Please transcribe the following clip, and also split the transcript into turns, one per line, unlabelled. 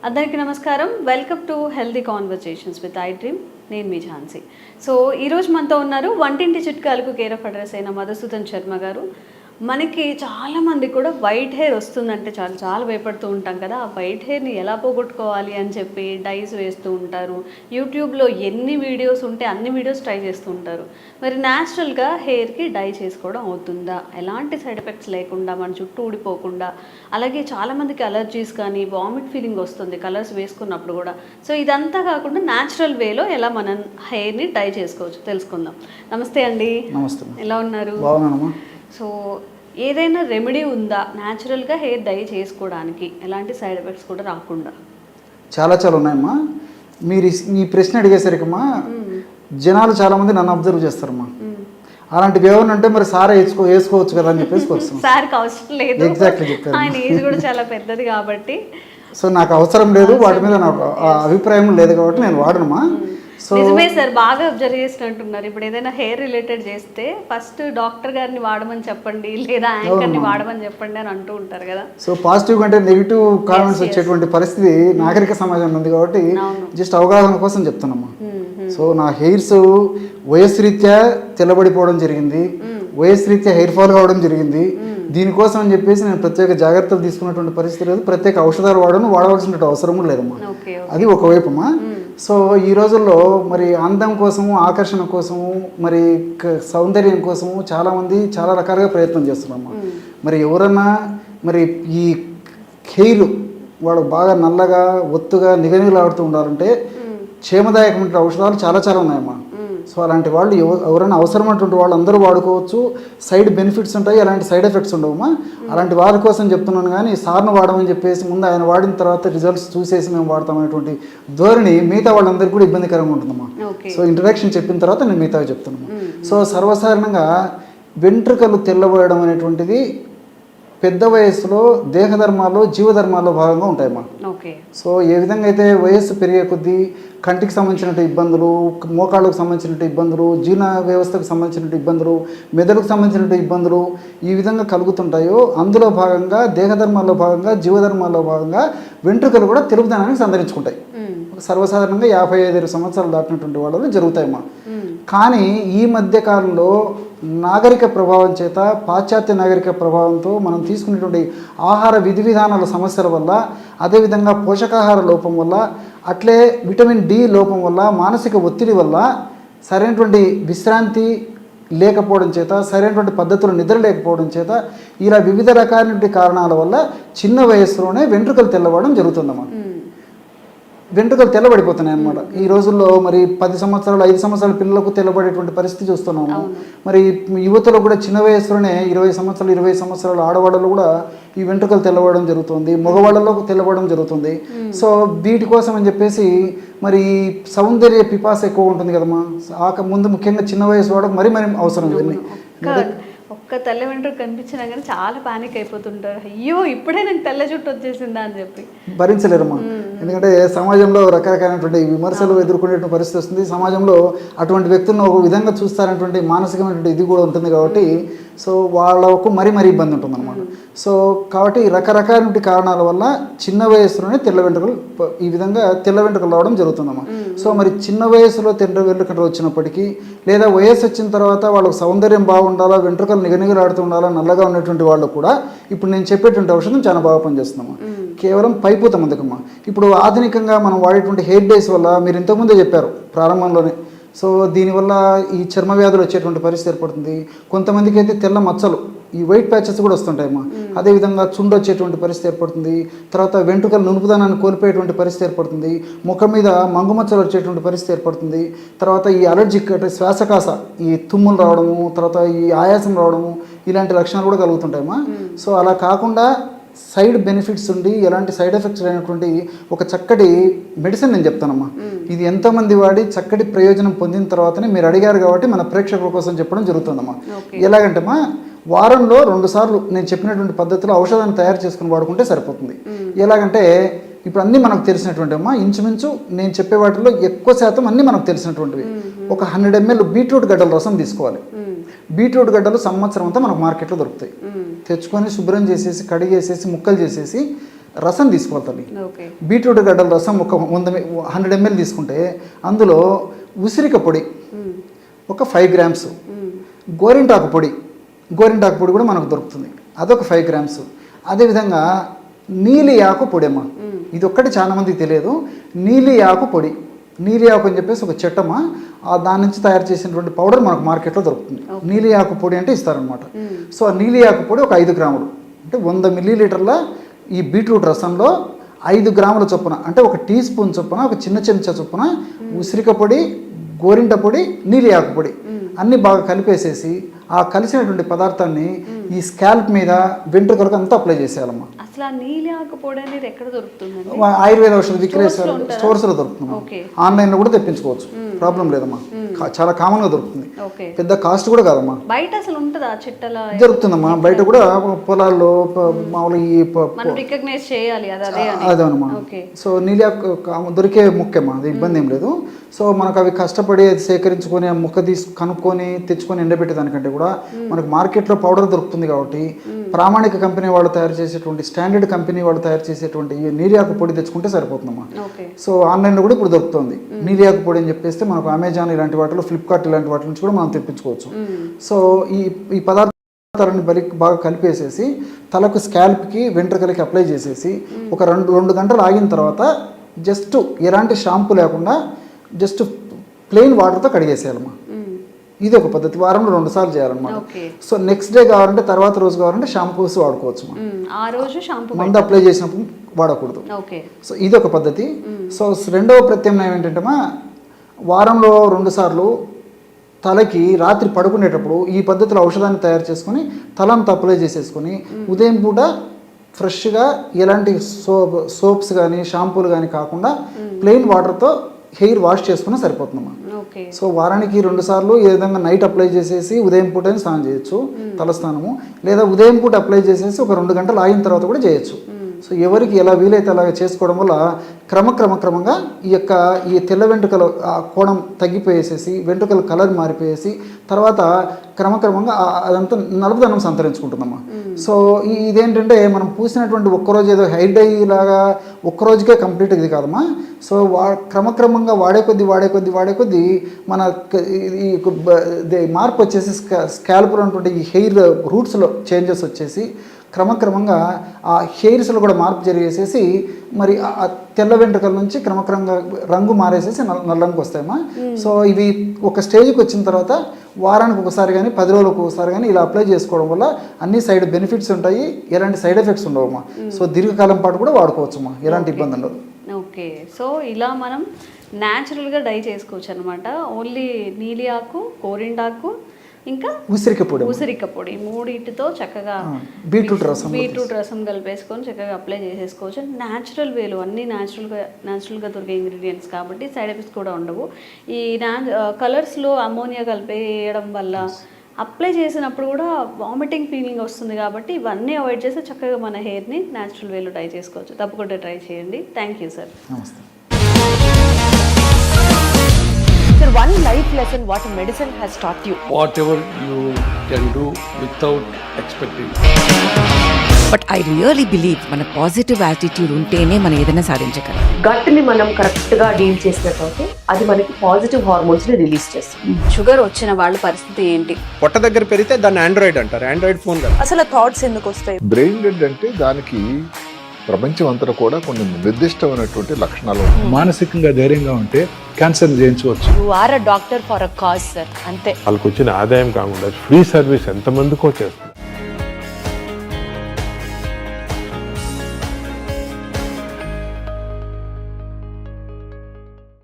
అందరికీ నమస్కారం. Welcome to healthy conversations with I dream. నేను మీ ఝాన్సీ. సో ఈరోజు మనతో ఉన్నారు వంటింటి చిట్కాలకు కేర్ ఆఫ్ అడ్రస్ అయిన మధుసూదన్ శర్మ గారు. మనకి చాలామంది కూడా వైట్ హెయిర్ వస్తుందంటే చాలా భయపడుతూ ఉంటాం కదా. ఆ వైట్ హెయిర్ని ఎలా పోగొట్టుకోవాలి అని చెప్పి డైస్ వేస్తూ ఉంటారు. యూట్యూబ్లో ఎన్ని వీడియోస్ ఉంటే అన్ని వీడియోస్ ట్రై చేస్తూ ఉంటారు. మరి న్యాచురల్గా హెయిర్కి డై చేసుకోవడం అవుతుందా, ఎలాంటి సైడ్ ఎఫెక్ట్స్ లేకుండా, మన చుట్టూ ఊడిపోకుండా? అలాగే చాలామందికి అలర్జీస్ కానీ వామిట్ ఫీలింగ్ వస్తుంది కలర్స్ వేసుకున్నప్పుడు కూడా. సో ఇదంతా కాకుండా న్యాచురల్ వేలో ఎలా మనం హెయిర్ని డై చేసుకోవచ్చు తెలుసుకుందాం. నమస్తే అండి.
నమస్తే.
ఎలా ఉన్నారు?
బాగున్నానమ్మా.
సో ఏదైనా రెమెడీ ఉందా న్యాచురల్గా హెయిర్ డై చేసుకోవడానికి, ఎలాంటి సైడ్ ఎఫెక్ట్స్ కూడా రాకుండా?
చాలా ఉన్నాయమ్మా. మీరు ఈ ప్రశ్న అడిగేసరికమ్మా జనాలు చాలామంది నన్ను అబ్జర్వ్ చేస్తారమ్మా. అలాంటివి ఏమన్నా అంటే మరి సార్ వేసుకోవచ్చు కదా అని చెప్పేసి వస్తుంది.
సార్కి అవసరం లేదు,
ఎగ్జాక్ట్లీ చెప్పారు.
ఆయన ఏజ్ కూడా చాలా పెద్దది కాబట్టి.
సో నాకు అవసరం లేదు, వాటి మీద నాకు అభిప్రాయం లేదు కాబట్టి నేను వాడనమ్మా. సో
నిజమే సార్, బాగా అబ్జర్వ్ చేసినట్టున్నారు. ఇప్పుడు ఏదైనా హెయిర్ రిలేటెడ్ చేస్తే ఫస్ట్ డాక్టర్ గారిని వాడమని చెప్పండి, లేదా యాంకర్ని వాడమని చెప్పండి అని అంటూ ఉంటారు కదా.
సో పాజిటివ్ కంటే నెగిటివ్ కామెంట్స్ వచ్చేటువంటి పరిస్థితి నాగరిక సమాజంలో ఉంది కాబట్టి జస్ట్ అవగాహన కోసం చెప్తున్నామ్మా. సో నా హెయిర్స్ వయస్సు రీత్యా తెల్లబడిపోవడం జరిగింది, వయస్సు రీత్యా హెయిర్ ఫాల్ కావడం జరిగింది. దీనికోసం అని చెప్పేసి నేను ప్రత్యేక జాగ్రత్తలు తీసుకున్నటువంటి పరిస్థితి లేదు, ప్రత్యేక ఔషధాలు వాడవలసిన అవసరం కూడా లేదమ్మా. అది ఒకవైపమ్మా. సో ఈ రోజుల్లో మరి అందం కోసము, ఆకర్షణ కోసము, మరి సౌందర్యం కోసము చాలామంది చాలా రకాలుగా ప్రయత్నం చేస్తున్నామ్మా. మరి ఎవరన్నా మరి ఈ హెయిర్ వాడు బాగా నల్లగా ఒత్తుగా నిగనిగలాడుతూ ఉండాలంటే క్షేమదాయకమైన ఔషధాలు చాలా ఉన్నాయమ్మా. సో అలాంటి వాళ్ళు ఎవరైనా అవసరమైనటువంటి వాళ్ళు అందరూ వాడుకోవచ్చు. సైడ్ బెనిఫిట్స్ ఉంటాయి, అలాంటి సైడ్ ఎఫెక్ట్స్ ఉండవమ్మా. అలాంటి వాళ్ళ కోసం చెప్తున్నాను కానీ సార్ను వాడమని చెప్పేసి ముందు ఆయన వాడిన తర్వాత రిజల్ట్స్ చూసేసి మేము వాడతామనేటువంటి ధోరణి మిగతా వాళ్ళందరికీ కూడా ఇబ్బందికరంగా ఉంటుందమ్మా. సో ఇంట్రడక్షన్ చెప్పిన తర్వాత నేను మిగతా చెప్తున్నాను. సో సర్వసాధారణంగా వెంట్రుకలు తెల్లబోయడం అనేటువంటిది పెద్ద వయస్సులో దేహధర్మాల్లో జీవధర్మాల్లో భాగంగా ఉంటాయమ్మా. సో ఏ విధంగా అయితే వయస్సు పెరిగే కొద్దీ కంటికి సంబంధించిన ఇబ్బందులు, మోకాళ్ళకు సంబంధించిన ఇబ్బందులు, జీర్ణ వ్యవస్థకు సంబంధించిన ఇబ్బందులు, మెదడుకు సంబంధించిన ఇబ్బందులు ఈ విధంగా కలుగుతుంటాయో అందులో భాగంగా దేహధర్మాల్లో భాగంగా జీవధర్మాల్లో భాగంగా వెంట్రుకలు కూడా తెలుగుదనానికి సంతరించుకుంటాయి. సర్వసాధారణంగా 55 సంవత్సరాలు దాటినటువంటి వాళ్ళు జరుగుతాయమ్మా. కానీ ఈ మధ్య కాలంలో నాగరిక ప్రభావం చేత, పాశ్చాత్య నాగరిక ప్రభావంతో మనం తీసుకునేటువంటి ఆహార విధి విధానాల సమస్యల వల్ల, అదేవిధంగా పోషకాహార లోపం వల్ల, అట్లే విటమిన్ డి లోపం వల్ల, మానసిక ఒత్తిడి వల్ల, సరైనటువంటి విశ్రాంతి లేకపోవడం చేత, సరైనటువంటి పద్ధతులు నిద్ర లేకపోవడం చేత, ఇలా వివిధ రకాలైనటువంటి కారణాల వల్ల చిన్న వయస్సులోనే వెంట్రుకలు తెల్లబడడం జరుగుతుందమ్మా. వెంట్రుకలు తెల్లబడిపోతున్నాయి అన్నమాట. ఈ రోజుల్లో మరి 10 సంవత్సరాలు 5 సంవత్సరాల పిల్లలకు తెల్లబడేటువంటి పరిస్థితి చూస్తున్నాము. మరి యువతలో కూడా చిన్న వయసులోనే 20 సంవత్సరాలు 20 సంవత్సరాల ఆడవాళ్ళలో కూడా ఈ వెంట్రుకలు తెల్లబడడం జరుగుతుంది, మగవాళ్ళలో తెల్లబడడం జరుగుతుంది. సో వీటి కోసం అని చెప్పేసి మరి సౌందర్య పిపాస ఎక్కువ ఉంటుంది కదమ్మా. ముందు ముఖ్యంగా చిన్న వయసు వాడకు మరీ అవసరం ఇవన్నీ.
ఒక్క తెల్ల వెంట్రుక కనిపించినా కానీ చాలా పానిక్ అయిపోతుంటారు. అయ్యో ఇప్పుడే నాకు తెల్ల జుట్టు వచ్చేసిందా అని చెప్పి భరించలేరమ్మా.
ఎందుకంటే సమాజంలో రకరకాలైనటువంటి విమర్శలు ఎదుర్కొనేటువంటి పరిస్థితి వస్తుంది. సమాజంలో అటువంటి వ్యక్తులను ఒక విధంగా చూస్తారనేటువంటి మానసికమైనటువంటి ఇది కూడా ఉంటుంది కాబట్టి సో వాళ్ళకు మరీ ఇబ్బంది ఉంటుంది అనమాట. సో కాబట్టి రకరకాలైన కారణాల వల్ల చిన్న వయసులోనే తెల్ల వెంట్రుకలు ఈ విధంగా తెల్ల వెంట్రుకలు రావడం జరుగుతుందమ్మా. సో మరి చిన్న వయసులో తెల్ల వెంట్రుకలు వచ్చినప్పటికీ, లేదా వయసు వచ్చిన తర్వాత వాళ్ళకు సౌందర్యం బాగుండాలా, వెంట్రుకలు నిగనిగలాడుతూ ఉండాలా, నల్లగా ఉన్నటువంటి వాళ్ళు కూడా ఇప్పుడు నేను చెప్పేటువంటి ఔషధం చాలా బాగా పనిచేస్తుందమ్మా. కేవలం పైపూత మందుకమ్మా. ఇప్పుడు ఆధునికంగా మనం వాడేటువంటి హెయిర్ డైస్ వల్ల మీరు ఇంతకుముందే చెప్పారు ప్రారంభంలోనే. సో దీనివల్ల ఈ చర్మ వ్యాధులు వచ్చేటువంటి పరిస్థితి ఏర్పడుతుంది. కొంతమందికి అయితే తెల్ల మచ్చలు, ఈ వైట్ ప్యాచెస్ కూడా వస్తుంటాయమ్మా. అదేవిధంగా చుండు వచ్చేటువంటి పరిస్థితి ఏర్పడుతుంది. తర్వాత వెంట్రుకలు నునుపుదనాన్ని కోల్పోయేటువంటి పరిస్థితి ఏర్పడుతుంది. ముఖం మీద మంగుమచ్చలు వచ్చేటువంటి పరిస్థితి ఏర్పడుతుంది. తర్వాత ఈ అలర్జిక్ అంటే శ్వాసకాస, ఈ తుమ్ములు రావడము, తర్వాత ఈ ఆయాసం రావడము, ఇలాంటి లక్షణాలు కూడా కలుగుతుంటాయమ్మా. సో అలా కాకుండా సైడ్ బెనిఫిట్స్ ఉండి ఎలాంటి సైడ్ ఎఫెక్ట్స్ లేనటువంటి ఒక చక్కటి మెడిసిన్ నేను చెప్తానమ్మా. ఇది ఎంతోమంది వాడి చక్కటి ప్రయోజనం పొందిన తర్వాతనే మీరు అడిగారు కాబట్టి మన ప్రేక్షకుల కోసం చెప్పడం జరుగుతుందమ్మా. ఎలాగంటేమ్మా వారంలో 2 సార్లు నేను చెప్పినటువంటి పద్ధతిలో ఔషధాన్ని తయారు చేసుకుని వాడుకుంటే సరిపోతుంది. ఎలాగంటే ఇప్పుడు అన్నీ మనకు తెలిసినటువంటి అమ్మా, ఇంచుమించు నేను చెప్పే వాటిలో ఎక్కువ శాతం అన్నీ మనకు తెలిసినటువంటివి. ఒక 100 ml బీట్రూట్ గడ్డల రసం తీసుకోవాలి. బీట్రూట్ గడ్డలు సంవత్సరం అంతా మనకు మార్కెట్లో దొరుకుతాయి. తెచ్చుకొని శుభ్రం చేసేసి కడిగేసేసి ముక్కలు చేసేసి రసం తీసుకోవాలి తల్లి.
ఓకే.
బీట్రూట్ గడ్డల రసం ఒక 100 ml తీసుకుంటే అందులో ఉసిరిక పొడి ఒక 5 grams, గోరింటాకు పొడి కూడా మనకు దొరుకుతుంది, అదొక 5 grams. అదేవిధంగా నీలి ఆకు పొడి అమ్మా, ఇది ఒక్కటి చాలా మందికి తెలియదు. నీలి ఆకు పొడి, నీలి ఆకు అని చెప్పేసి ఒక చెట్టమ్మా, దాని నుంచి తయారు చేసినటువంటి పౌడర్ మనకు మార్కెట్లో దొరుకుతుంది. నీలి ఆకు పొడి అంటే ఇస్తారనమాట. సో ఆ నీలి ఆకు పొడి ఒక 5 grams, అంటే 100 ml ఈ బీట్రూట్ రసంలో 5 grams చొప్పున, అంటే ఒక టీ స్పూన్ చొప్పున, ఒక చిన్న చెంచా చొప్పున ఉసిరిక పొడి, గోరింట పొడి, నీలి ఆకు పొడి అన్నీ బాగా కలిపేసేసి ఆ కలిసినటువంటి పదార్థాన్ని ఈ స్కాల్ప్ మీద వెంట్రుకలకు అంతా అప్లై చేసేయాలమ్మా.
అసలు ఆ నీలి ఆకు పొడి అనేది ఎక్కడ దొరుకుతుంది?
ఆయుర్వేద ఔషధ విక్రయ స్టోర్స్లో దొరుకుతుంది, ఆన్లైన్లో కూడా తెప్పించుకోవచ్చు, ప్రాబ్లం లేదమ్మా. చాలా కామన్గా దొరుకుతుంది, పెద్ద కాస్ట్ కూడా కాదమ్మా.
బయట అసలు ఉంటుందా చెట్టల?
దొరుకుతుందమ్మా, బయట కూడా పొలాల్లో మామూలుగా
రికగ్నైజ్ చేయాలి
అదేనమ్మా. సో నీలి ఆకు దొరికే ముఖ్యమ్మా, అది ఇబ్బంది ఏం లేదు. సో మనకు అవి కష్టపడి సేకరించుకొని ఆ ముక్క కనుక్కొని తెచ్చుకొని ఎండబెట్టే దానికంటే కూడా మనకు మార్కెట్లో పౌడర్ దొరుకుతుంది కాబట్టి ప్రామాణిక కంపెనీ వాళ్ళు తయారు చేసేటువంటి, స్టాండర్డ్ కంపెనీ వాళ్ళు తయారు చేసేటువంటి ఈ నీలియాకు పొడి తెచ్చుకుంటే సరిపోతుందమ్మా. సో ఆన్లైన్లో కూడా ఇప్పుడు దొరుకుతుంది నీలియాకు పొడి అని చెప్పేస్తే మనకు అమెజాన్ ఇలాంటి వాటిలో, ఫ్లిప్కార్ట్ ఇలాంటి వాటి నుంచి కూడా మనం తెప్పించుకోవచ్చు. సో ఈ పదార్థాలని బాగా కలిపేసేసి తలకు, స్కాల్ప్కి, వెంట్రుకలకి అప్లై చేసేసి ఒక 2 గంటలు ఆగిన తర్వాత జస్ట్ ఎలాంటి షాంపూ లేకుండా జస్ట్ ప్లెయిన్ వాటర్తో కడిగేసేయాలమ్మా. ఇది ఒక పద్ధతి, వారంలో 2 సార్లు చేయాలన్నమాట. సో నెక్స్ట్ డే కావాలంటే, తర్వాత రోజు కావాలంటే షాంపూస్ వాడుకోవచ్చు. మందు అప్లై చేసినప్పుడు వాడకూడదు. సో ఇది ఒక పద్ధతి. సో రెండవ ప్రత్యామ్నాయం ఏంటంటే వారంలో 2 సార్లు తలకి రాత్రి పడుకునేటప్పుడు ఈ పద్ధతిలో ఔషధాన్ని తయారు చేసుకొని తలంతా అప్లై చేసేసుకొని ఉదయం పూట ఫ్రెష్గా ఎలాంటి సోప్స్ కానీ షాంపూలు కానీ కాకుండా ప్లెయిన్ వాటర్తో హెయిర్ వాష్ చేసుకున్నా సరిపోతుందమ్మా. సో వారానికి 2 సార్లు ఏ విధంగా నైట్ అప్లై చేసేసి ఉదయం పూట స్నానం చేయొచ్చు, తలస్నానము, లేదా ఉదయం పూట అప్లై చేసేసి ఒక 2 గంటలు ఆగిన తర్వాత కూడా చేయొచ్చు. సో ఎవరికి ఎలా వీలైతే అలాగ చేసుకోవడం వల్ల క్రమంగా ఈ తెల్ల వెంట్రుకల కోణం తగ్గిపోయేసేసి వెంట్రుకల కలర్ మారిపోయేసి తర్వాత క్రమంగా అదంతా నలుపుదనం సంతరించుకుంటుందమ్మా. సో ఇదేంటంటే మనం పూసినటువంటి ఒక్కరోజు ఏదో హెయిర్ డై లాగా ఒక్కరోజుకే కంప్లీట్ ఇది కాదమ్మా. సో క్రమంగా వాడే కొద్దీ మన ఈ మార్పు వచ్చేసి స్కాల్ప్లో ఉన్నటువంటి ఈ హెయిర్ రూట్స్లో చేంజెస్ వచ్చేసి క్రమంగా ఆ హెయిర్స్లో కూడా మార్పు జరిగేసేసి మరి ఆ తెల్ల వెంట్రుకల నుంచి క్రమంగా రంగు మారేసేసి నల్లంకి వస్తాయమ్మా. సో ఇవి ఒక స్టేజ్కి వచ్చిన తర్వాత వారానికి ఒకసారి కానీ 10 రోజులకు ఒకసారి కానీ ఇలా అప్లై చేసుకోవడం వల్ల అన్ని సైడ్ బెనిఫిట్స్ ఉంటాయి, ఎలాంటి సైడ్ ఎఫెక్ట్స్ ఉండవమ్మా. సో దీర్ఘకాలం పాటు కూడా వాడుకోవచ్చమ్మా, ఎలాంటి ఇబ్బంది ఉండదు.
ఓకే. సో ఇలా మనం న్యాచురల్గా డై చేసుకోవచ్చు అనమాట. ఓన్లీ నీలి ఆకు, గోరింటాకు, ఇంకా ఉసిరిక పొడి మూడింటితో చక్కగా బీట్రూట్ రసం కలిపేసుకొని చక్కగా అప్లై చేసేసుకోవచ్చు. న్యాచురల్ వేలు, అన్నీ న్యాచురల్గా దొరికే ఇంగ్రీడియంట్స్ కాబట్టి సైడ్ ఎఫెక్ట్స్ కూడా ఉండవు. ఈ కలర్స్లో అమోనియా కలిపేయడం వల్ల అప్లై చేసినప్పుడు కూడా వామిటింగ్ ఫీలింగ్ వస్తుంది కాబట్టి ఇవన్నీ అవాయిడ్ చేస్తే చక్కగా మన హెయిర్ని న్యాచురల్ వేలో ట్రై చేసుకోవచ్చు. తప్పకుండా ట్రై చేయండి. Thank you sir.
Sir, one life lesson what medicine has taught you.
Whatever you can do without expecting.
But I really believe మన పాజిటివ్ యాటిట్యూడ్ ఉంటేనే మనం ఏదైనా సాధించగలం.
గట్ని మనం కరెక్ట్గా డీల్ చేసినట్లయితే అది మనకి పాజిటివ్ హార్మోన్స్ని రిలీజ్ చేస్తుంది.
షుగర్ వచ్చిన వాళ్ళ పరిస్థితి ఏంటి?
పొట్ట దగ్గర పెరిగితే దాన్ని ఆండ్రాయిడ్ అంటారు, ఆండ్రాయిడ్ ఫోన్ కదా.
అసలు థాట్స్ ఎందుకు వస్తాయి?
బ్రెయిన్ డెడ్ అంటే దానికి ప్రపంచం అంతా కూడా కొన్ని నిర్దిష్టమైనటువంటి లక్షణాలు.
మానసికంగా ధైర్యంగా ఉంటే క్యాన్సర్ జయించవచ్చు.
You are a doctor for a cause sir, అంతే.
వాళ్ళకి వచ్చిన ఆదాయం కాకుండా ఫ్రీ సర్వీస్ ఎంతమందికో చేస్తారు.